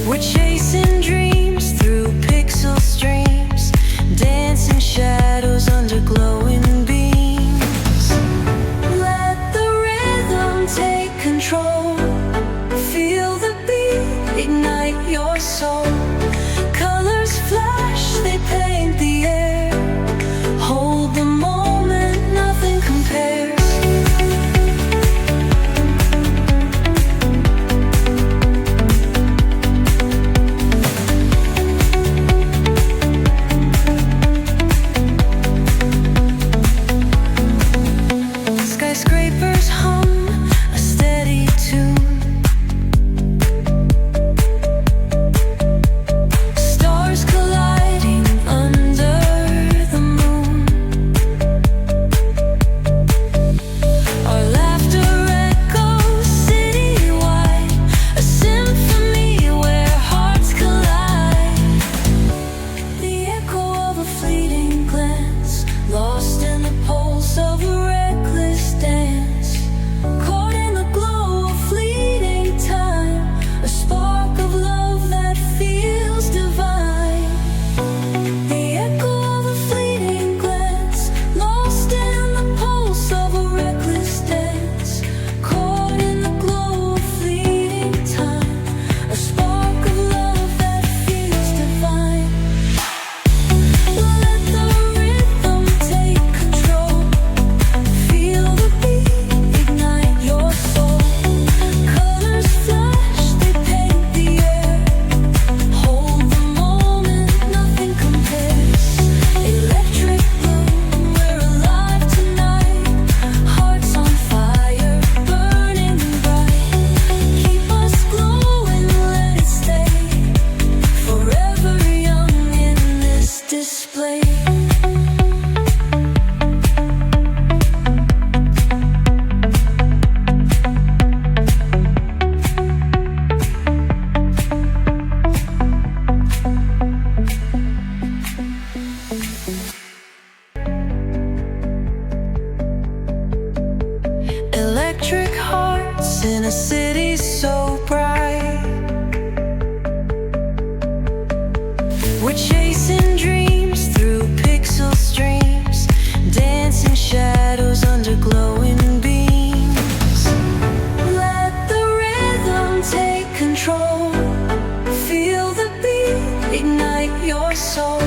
We're chasing dreams through pixel streams, dancing shadows under glowing beams. Let the rhythm take control. Feel the beat, ignite your soul. Colors flash, they paint the air. Hold the moment, nothing compares. Skyscrapers hum a steady tune. Stars colliding under the moon. Our laughter echoes citywide, a symphony where hearts collide. The echo of a fleeting glance, lost in the pulse of a reckless dance. Caught in the glow of fleeting time, a spark of love that feels divine. The echo of a fleeting glance, lost in the pulse of a reckless dance. Caught in the glow of fleeting time, a spark of love that feels divine. Let the rhythm take control. Feel the beat, ignite your soul. Colors flash, they paint the air. Hold the moment, nothing compares. Electric blue, we're alive tonight. Hearts on fire, burning bright. Keep us glowing, let it stay. Forever young in this display. Electric hearts in a city so bright. We're chasing dreams through pixel streams, dancing shadows under glowing beams. Let the rhythm take control. Feel the beat, ignite your soul.